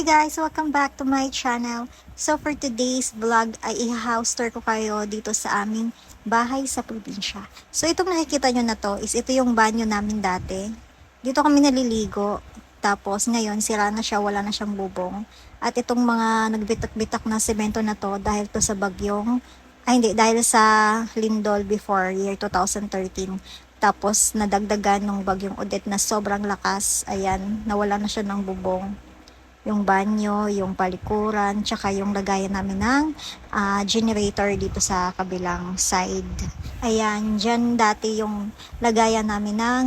guys! Welcome back to my channel. So for today's vlog ay i-house tour ko kayo dito sa aming bahay sa probinsya. So itong nakikita nyo na to is ito yung banyo namin dati. Dito kami naliligo. Tapos ngayon sira na siya, wala na siyang bubong. At itong mga nagbitak-bitak na semento na to dahil to sa bagyong, dahil sa lindol before year 2013. Tapos nadagdagan ng bagyong Odette na sobrang lakas. Ayan, nawala na siya ng bubong. Yung banyo, yung palikuran, tsaka yung lagayan namin ng generator dito sa kabilang side. Ayan, dyan dati yung lagayan namin ng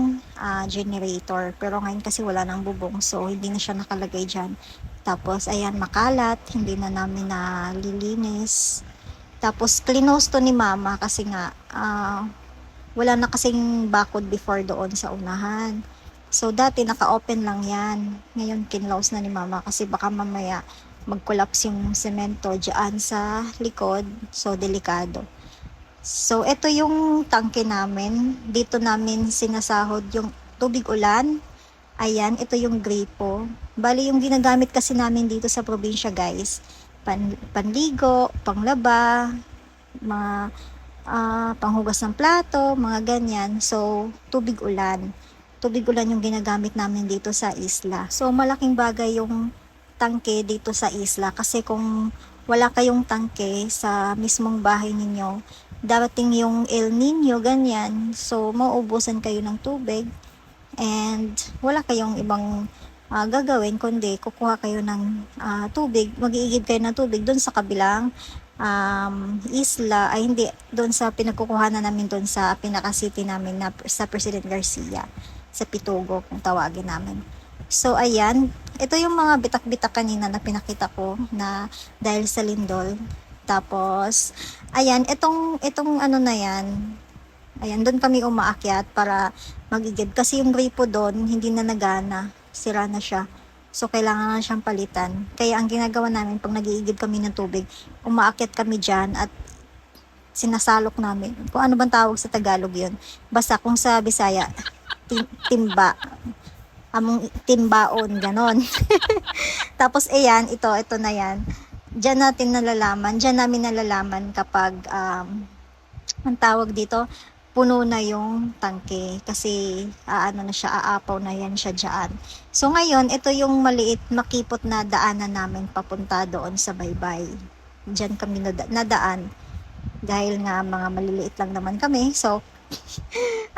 generator. Pero ngayon kasi wala nang bubong, so hindi na siya nakalagay dyan. Tapos, ayan, makalat, hindi na namin nalilinis. Tapos, clinose to ni mama kasi nga, wala na kasing bakod before doon sa unahan. So, dati naka-open lang yan. Ngayon, kinlose na ni mama kasi baka mamaya mag-collapse yung semento dyan sa likod. So, delikado. So, ito yung tangke namin. Dito namin sinasahod yung tubig ulan. Ayan, ito yung gripo. Bali, yung ginagamit kasi namin dito sa probinsya, guys. Panligo, panglaba, mga panghugas ng plato, mga ganyan. So, tubig ulan yung ginagamit namin dito sa isla. So, malaking bagay yung tangke dito sa isla kasi kung wala kayong tangke sa mismong bahay ninyo, darating yung El Nino, ganyan, so mauubusan kayo ng tubig and wala kayong ibang gagawin kundi kukuha kayo ng tubig, mag-iigib kayo ng tubig doon sa kabilang isla, ay hindi, doon sa pinagkukuhanan namin doon sa pinaka-city namin na sa President Garcia, sa Pitugo kung tawagin namin. So ayan, ito yung mga bitak-bitak kanina na pinakita ko na dahil sa lindol. Tapos ayan, itong ano na yan, ayan, doon kami umaakyat para magigib kasi yung gripo doon hindi na nagana, sira na siya. So kailangan na siyang palitan. Kaya ang ginagawa namin pag nag-iigib kami ng tubig, umaakyat kami dyan at sinasalok namin. Kung ano bang tawag sa Tagalog yun. Basta kung sa Bisaya, timba. Among timbaon, ganon. Tapos ayan, ito na yan. Diyan namin nalalaman kapag ang tawag dito, puno na yung tangke kasi na siya, aapaw na yan siya dyan. So ngayon, ito yung maliit makipot na daanan namin papunta doon sa baybay. Diyan kami nadaan dahil nga mga maliliit lang naman kami. So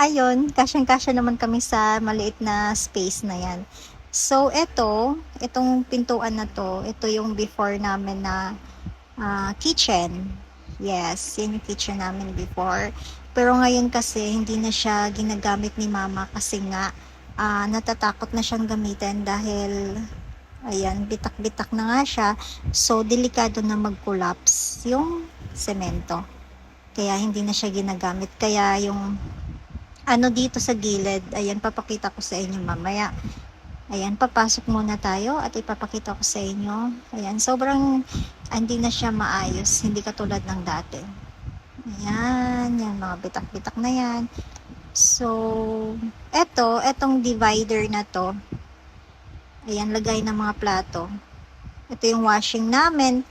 ayun, kasyang-kasya naman kami sa maliit na space na yan. So itong pintuan na to, ito yung before namin na kitchen. Yes, yun yung kitchen namin before. Pero ngayon kasi hindi na siya ginagamit ni mama kasi nga natatakot na siyang gamitin dahil ayan, bitak-bitak na nga siya. So delikado na mag-collapse yung semento. Kaya hindi na siya ginagamit. Kaya yung dito sa gilid, ayan, papakita ko sa inyo mamaya. Ayan, papasok muna tayo at ipapakita ko sa inyo. Ayan, sobrang hindi na siya maayos. Hindi katulad ng dati. Ayan, yan, mga bitak-bitak na yan. So, etong divider na to. Ayan, lagay ng mga plato. Ito yung washing namin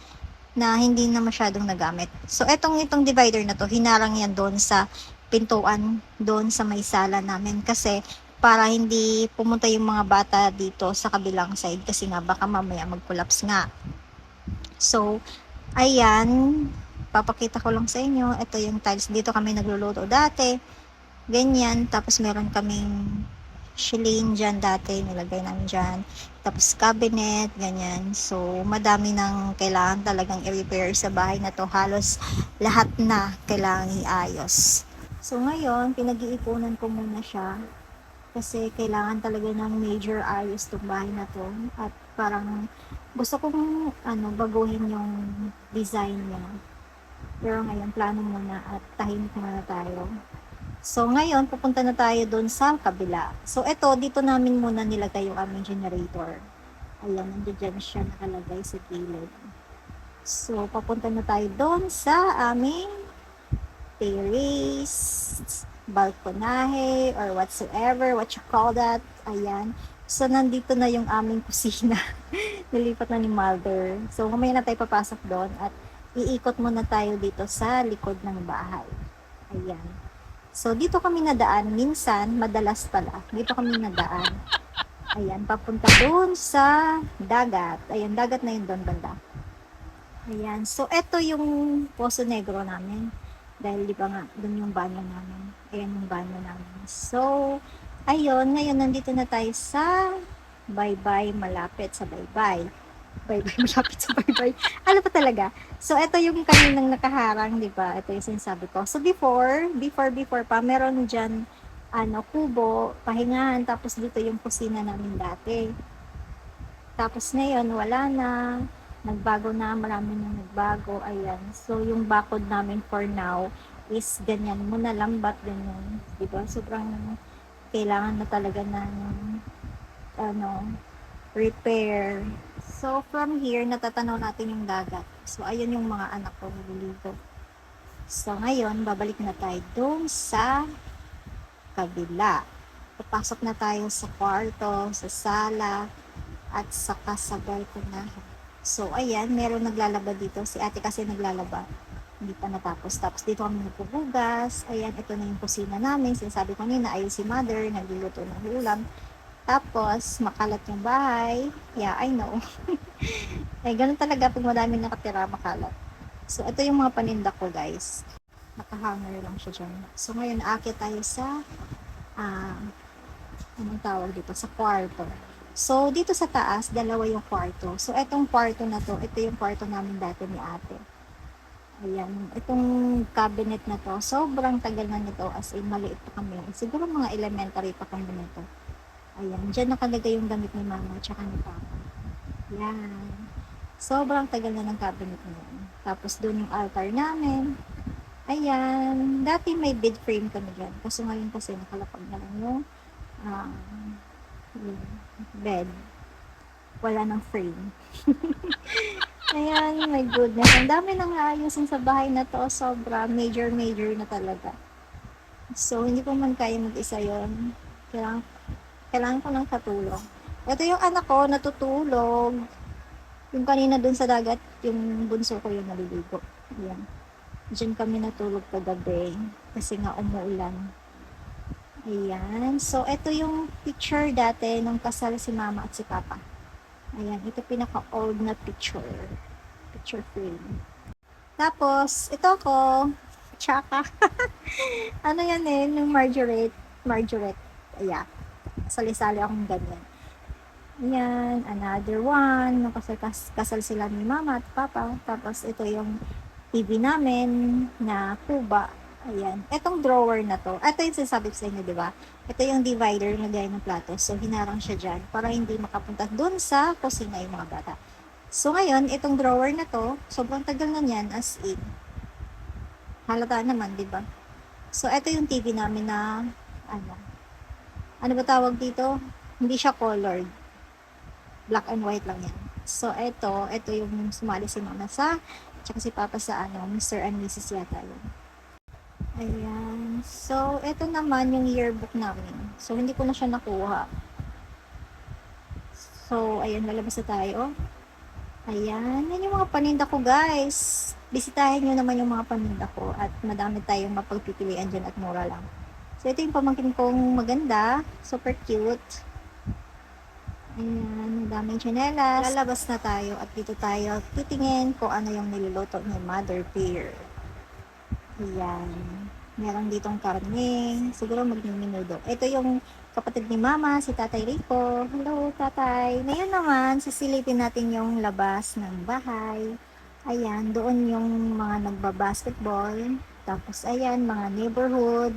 na hindi na masyadong nagamit. So, itong divider na to, hinarang yan doon sa pintuan, doon sa may sala namin. Kasi, para hindi pumunta yung mga bata dito sa kabilang side. Kasi nga, baka mamaya mag-collapse nga. So, ayan, papakita ko lang sa inyo. Ito yung tiles. Dito kami nagluluto dati. Ganyan. Tapos, meron kaming shilane dyan dati, nilagay namin dyan. Tapos cabinet, ganyan. So, madami nang kailangan talagang i-repair sa bahay na to. Halos lahat na kailangan iayos. So, ngayon, pinag-iipunan ko muna siya. Kasi kailangan talaga ng major ayos tong bahay na to. At parang gusto kong baguhin yung design niya. Pero ngayon, plano muna at tahimik muna tayo. So, ngayon, pupunta na tayo doon sa kabila. So, dito namin muna nilagay yung aming generator. Ayan, nandiyan siya nakalagay sa gilid. So, papunta na tayo doon sa aming terrace, balkonahe, or whatsoever, what you call that. Ayan. So, nandito na yung aming kusina. Nilipat na ni Mother. So, mamaya na tayo papasok doon at iikot muna tayo dito sa likod ng bahay. Ayan. So, dito kami nadaan. Minsan, madalas pala. Dito kami nadaan. Ayan, papunta doon sa dagat. Ayan, dagat na yun doon banda. Ayan. So, eto yung Poso Negro namin. Dahil di ba nga, doon yung banyo namin. Ayan yung banyo namin. So, ayun, ngayon nandito na tayo sa Baybay, malapit sa Baybay. Baybay, malapit sa Baybay. Ano pa talaga? So, ito yung kaninang nakaharang, di ba? Ito yung sinasabi ko. So, before pa, meron dyan, kubo, pahingahan, tapos dito yung kusina namin dati. Tapos ngayon, wala na. Nagbago na, marami na nagbago. Ayan. So, yung bakod namin for now is ganyan. Muna lambat, ganyan. Diba? Sobrang kailangan na talaga ng repair. So, from here, natatanaw natin yung dagat. So, ayun yung mga anak ko naliligo. So, ngayon, babalik na tayo doon sa kabila. Papasok na tayo sa kwarto, sa sala, at saka sa balkonahan. So, ayan, meron naglalaba dito. Si ate kasi naglalaba. Hindi pa natapos. Tapos dito kami nagpupugas. Ayan, ito na yung kusina namin. Sinasabi ko nina, ay si mother, nagluluto ng ulam. Tapos, makalat yung bahay. Yeah, I know. Eh, ganun talaga pag madami nakatira, makalat. So, ito yung mga paninda ko, guys. Nakahanger lang siya dyan. So, ngayon, aakit tayo sa, anong tawag dito? Sa kwarto. So, dito sa taas, dalawa yung kwarto. So, etong kwarto na to, ito yung kwarto namin dati ni ate. Ayan, itong cabinet na to, sobrang tagal na nito, as in, maliit pa kami. Siguro mga elementary pa kami nito. Ayan, dyan nakalagay yung damit ni mama, tsaka ni papa. Ayan. Sobrang tagal na ng cabinet na yun. Tapos, doon yung altar namin. Ayan, dati may bed frame kami dyan. Kaso ngayon kasi nakalapag na lang yung bed. Wala ng frame. Ayan, my goodness. Ang dami nang aayusin sa bahay na to. Sobra, major na talaga. So, hindi ko man kaya mag-isa yun. Kailangan ko ng katulong. Ito yung anak ko, natutulog. Yung kanina dun sa dagat, yung bunso ko yung naliligo. Ayan. Diyan kami natulog kagabi. Kasi nga umuulan. Ayan. So, ito yung picture dati nung kasal si mama at si papa. Ayan. Ito pinaka-old na picture. Picture frame. Tapos, ito ko. Tsaka. Ano yan eh? Yung Margaret. Ayan. Sali-sali akong ganyan. Ayan. Another one. Nung kasal sila ni mama at papa. Tapos, ito yung TV namin na kuba. Ayan. Etong drawer na to. Ito yung sinasabi ko sa inyo, di ba? Ito yung divider na gaya ng plato. So, hinarang siya dyan para hindi makapunta dun sa kusina yung mga bata. So, ngayon, itong drawer na to, sobrang tagal na niyan as in. Halata naman, di ba? So, ito yung TV namin na, ano ba tawag dito? Hindi siya colored. Black and white lang yan. So, ito yung sumali si mama sa, tsaka si papa sa Mr. and Mrs. yata yun. Ayan. So, ito naman yung yearbook namin. So, hindi ko na siya nakuha. So, ayan, lalabas na tayo. Ayan. Yan yung mga paninda ko, guys. Bisitahin nyo naman yung mga paninda ko. At madami tayong mapagpipilian dyan at mura lang. So, ito yung pamangkin kong maganda. Super cute. Ayan. Madaming tsinelas. Lalabas na tayo at dito tayo titingin kung ano yung niluluto ni Mother Pear. Ayan. Meron ditong karne. Siguro magmiminudo. Ito yung kapatid ni Mama, si Tatay Rico. Hello, Tatay. Ngayon naman, sisilipin natin yung labas ng bahay. Ayan, doon yung mga nagbabasketball. Tapos, ayan, mga neighborhood,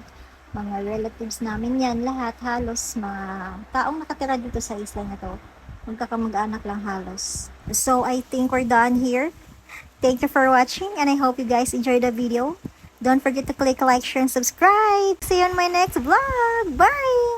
mga relatives namin yan. Lahat, halos, mga taong nakatira dito sa isla na to. Magkakamag-anak lang halos. So, I think we're done here. Thank you for watching and I hope you guys enjoyed the video. Don't forget to click like, share, and subscribe. See you on my next vlog. Bye!